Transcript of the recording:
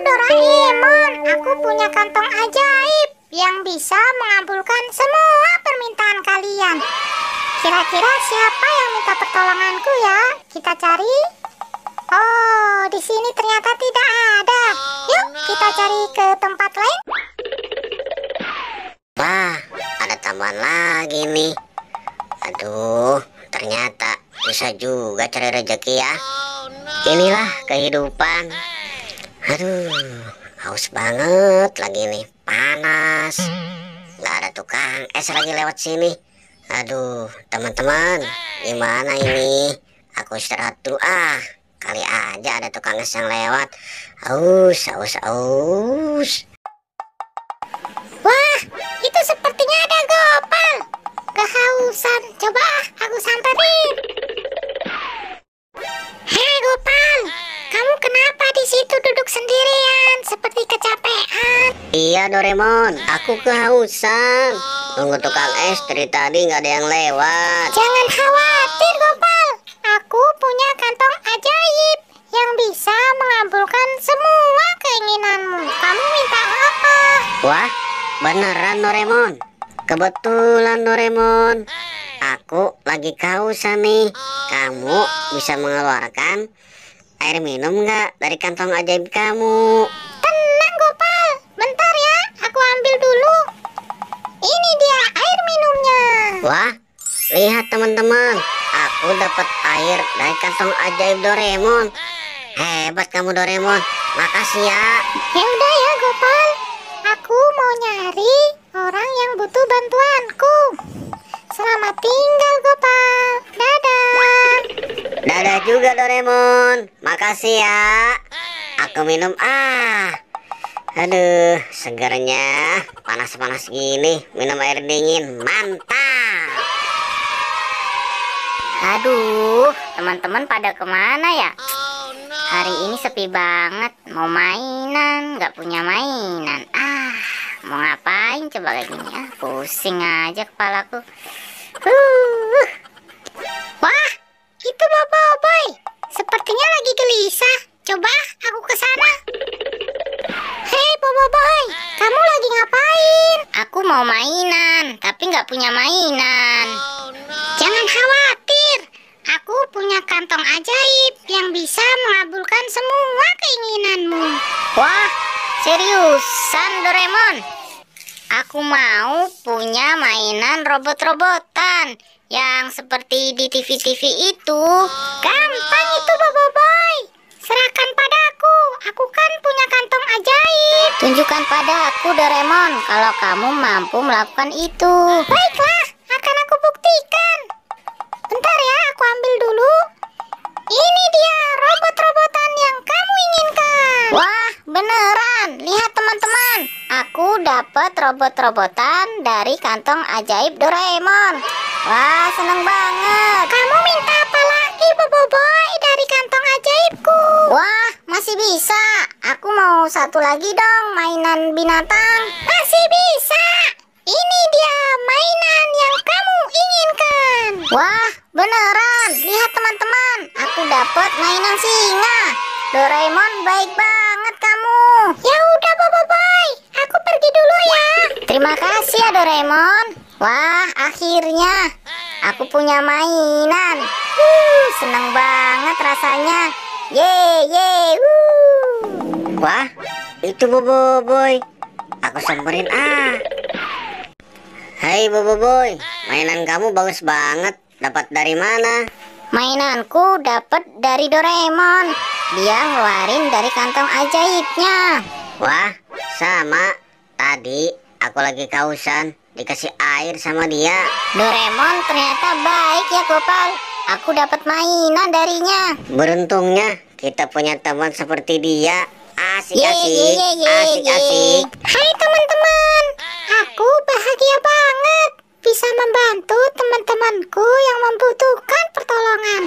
Doraemon, aku punya kantong ajaib yang bisa mengabulkan semua permintaan kalian. Kira-kira siapa yang minta pertolonganku ya? Kita cari. Oh, di sini ternyata tidak ada. Yuk, kita cari ke tempat lain. Wah, ada tambahan lagi nih. Aduh, ternyata bisa juga cari rezeki ya. Inilah kehidupan. Aduh, haus banget lagi nih, panas. Nggak ada tukang es lagi lewat sini. Aduh, teman-teman, gimana ini? Aku istirahat dulu ah. Kali aja ada tukang es yang lewat. Aus. Wah, itu sepertinya ada Gopal. Kehausan, coba aku samperin. Hei Gopal, kamu kenapa di situ duduk sendirian seperti kecapean? Iya Doraemon, aku kehausan. Tunggu tukang es dari tadi nggak ada yang lewat. Jangan khawatir Gopal, aku punya kantong ajaib yang bisa mengabulkan semua keinginanmu. Kamu minta apa? Wah, beneran Doraemon. Kebetulan Doraemon, aku lagi kehausan nih. Kamu bisa mengeluarkan air minum nggak dari kantong ajaib kamu? Tenang Gopal, bentar ya, aku ambil dulu. Ini dia air minumnya. Wah, lihat teman-teman, aku dapat air dari kantong ajaib Doraemon. Hebat kamu Doraemon, makasih ya. Ya udah ya Gopal, aku mau nyari orang yang butuh bantuanku. Selamat tinggal Gopal, dadah. Dadah juga Doraemon, makasih ya. Aku minum ah. Aduh, segarnya panas-panas gini, minum air dingin, mantap. Aduh, teman-teman pada kemana ya? Hari ini sepi banget, mau mainan, nggak punya mainan. Mau ngapain coba kayak gini? Pusing aja kepalaku. Wah, itu Boboiboy. Sepertinya lagi gelisah. Coba aku ke sana. Hei Boboiboy, kamu lagi ngapain? Aku mau mainan, tapi nggak punya mainan. Jangan khawatir, aku punya kantong ajaib yang bisa mengabulkan semua keinginanmu. Wah, seriusan Doraemon? Aku mau punya mainan robot-robotan yang seperti di TV-TV itu. Gampang itu Boboiboy. Serahkan padaku, aku kan punya kantong ajaib. Tunjukkan padaku Doraemon kalau kamu mampu melakukan itu. Baiklah, akan aku buktikan. Bentar ya, aku ambil dulu. Ini dia robot-robotan yang kamu inginkan. Wah, beneran. Lihat teman-teman, aku dapat robot-robotan dari kantong ajaib Doraemon. Wah, seneng banget. Kamu minta apa lagi Boboiboy dari kantong ajaibku? Wah, masih bisa. Aku mau satu lagi dong, mainan binatang. Masih bisa. Ini dia mainan yang kamu inginkan. Wah, beneran. Lihat teman-teman, aku dapat mainan singa. Doraemon baik banget kamu. Ya udah Boboiboy, aku pergi dulu ya. Terima kasih ya Doraemon. Wah, akhirnya aku punya mainan. Seneng banget rasanya. Ye. Wah, itu Boboiboy. Aku samperin ah. Hai Boboiboy, mainan kamu bagus banget. Dapat dari mana? Mainanku dapat dari Doraemon. Dia ngeluarin dari kantong ajaibnya. Wah, sama. Tadi aku lagi kehausan, dikasih air sama dia. Doraemon ternyata baik ya Gopal. Aku dapat mainan darinya. Beruntungnya kita punya teman seperti dia. Asik. Hai teman-teman, aku bahagia banget bisa membantu teman-temanku yang membutuhkan pertolongan.